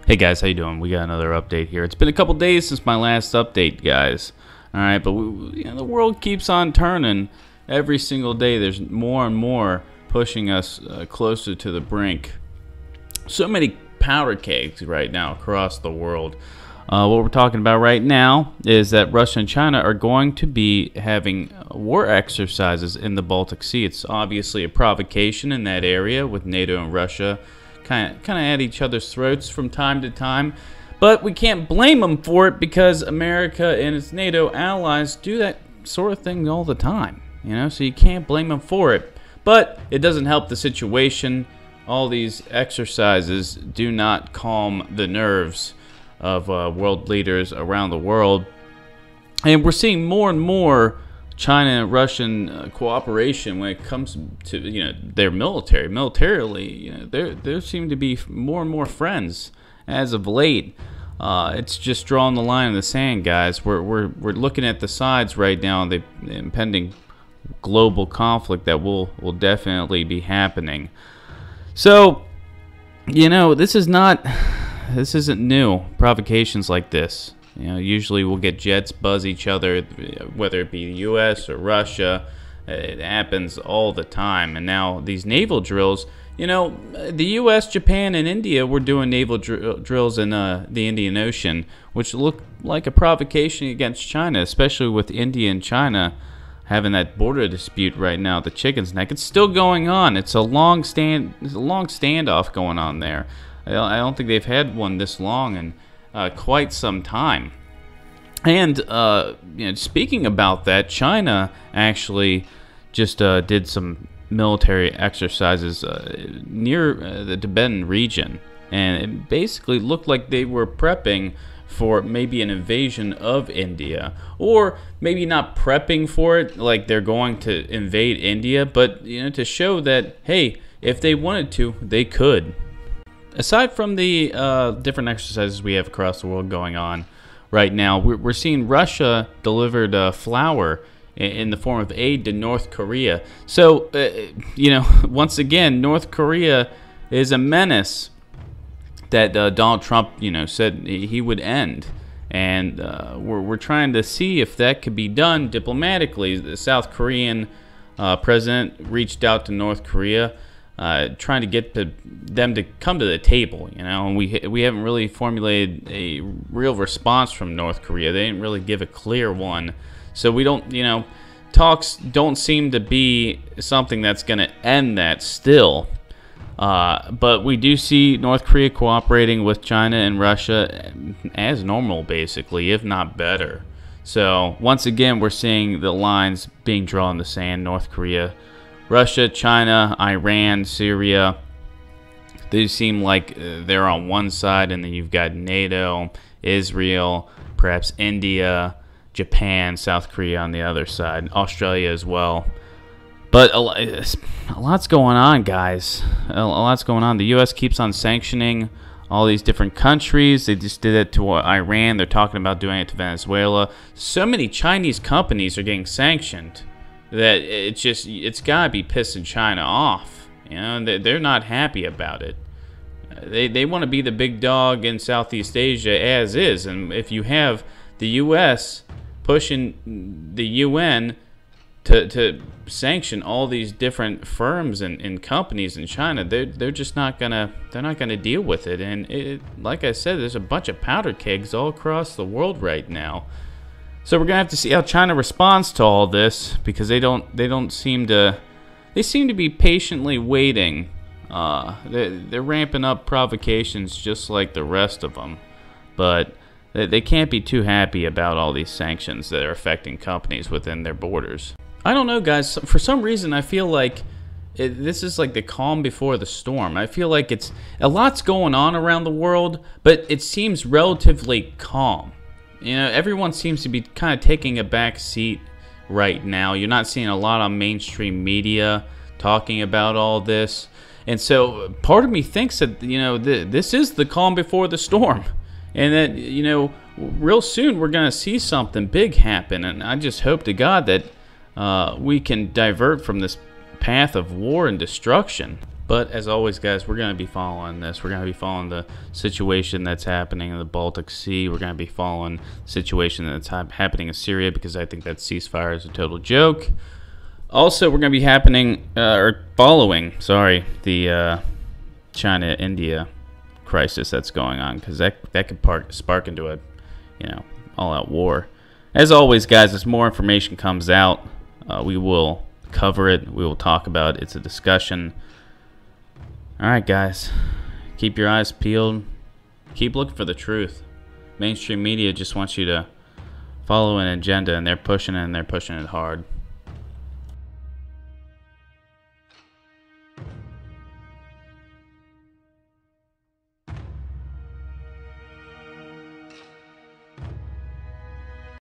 Hey guys, how you doing? We got another update here. It's been a couple days since my last update, guys. All right, but the world keeps on turning. Every single day, there's more and more pushing us closer to the brink. So many powder kegs right now across the world. What we're talking about right now is that Russia and China are going to be having war exercises in the Baltic Sea. It's obviously a provocation in that area with NATO and Russia kind of at each other's throats from time to time, but we can't blame them for it because America and its NATO allies do that sort of thing all the time, so you can't blame them for it. But it doesn't help the situation. All these exercises do not calm the nerves of world leaders around the world, and we're seeing more and more China and Russian cooperation when it comes to their military. Militarily, there seem to be more and more friends as of late. It's just drawing the line in the sand, guys. We're looking at the sides right now, the impending global conflict that will definitely be happening. So, this isn't new. Provocations like this. Usually we'll get jets buzz each other, whether it be the U.S. or Russia. It happens all the time. And now these naval drills, the U.S., Japan, and India were doing naval drills in the Indian Ocean, which looked like a provocation against China, especially with India and China having that border dispute right now, the chicken's neck. It's still going on. It's a long standoff going on there. I don't think they've had one this long in quite some time. And speaking about that, China actually just did some military exercises near the Tibetan region, and it basically looked like they were prepping for maybe an invasion of India, or maybe not prepping for it like they're going to invade India, but to show that, hey, if they wanted to, they could. Aside from the different exercises we have across the world going on right now, we're seeing Russia delivered flour in the form of aid to North Korea. So, once again, North Korea is a menace that Donald Trump, said he would end. And we're trying to see if that could be done diplomatically. The South Korean president reached out to North Korea, trying to get them to come to the table, and we haven't really formulated a real response from North Korea. They didn't really give a clear one, so we don't, talks don't seem to be something that's going to end that still. But we do see North Korea cooperating with China and Russia as normal, basically, if not better. So once again, we're seeing the lines being drawn in the sand. North Korea, Russia, China, Iran, Syria, they seem like they're on one side, and then you've got NATO, Israel, perhaps India, Japan, South Korea on the other side, Australia as well. But a lot's going on, guys. A lot's going on. The U.S. keeps on sanctioning all these different countries. They just did it to Iran. They're talking about doing it to Venezuela. So many Chinese companies are getting sanctioned that it's gotta be pissing China off. They're not happy about it. They want to be the big dog in Southeast Asia as is, and if you have the U.S. pushing the UN to sanction all these different firms and companies in China, they're just not gonna deal with it. And like I said, there's a bunch of powder kegs all across the world right now. So we're gonna have to see how China responds to all this, because they seem to be patiently waiting. They're ramping up provocations just like the rest of them, but they can't be too happy about all these sanctions that are affecting companies within their borders. I don't know, guys. For some reason, I feel like this is like the calm before the storm. I feel like it's a lot's going on around the world, but it seems relatively calm. Everyone seems to be kind of taking a back seat right now. You're not seeing a lot on mainstream media talking about all this. And so part of me thinks that, this is the calm before the storm. And that, real soon we're going to see something big happen. And I just hope to God that we can divert from this path of war and destruction. But as always, guys, we're going to be following this. We're going to be following the situation that's happening in the Baltic Sea. We're going to be following the situation that's happening in Syria, because I think that ceasefire is a total joke. Also, we're going to be following the China-India crisis that's going on, because that could spark into a, all-out war. As always, guys, as more information comes out, we will cover it. We will talk about it. It's a discussion. All right, guys, keep your eyes peeled. Keep looking for the truth. Mainstream media just wants you to follow an agenda, and they're pushing it, and they're pushing it hard.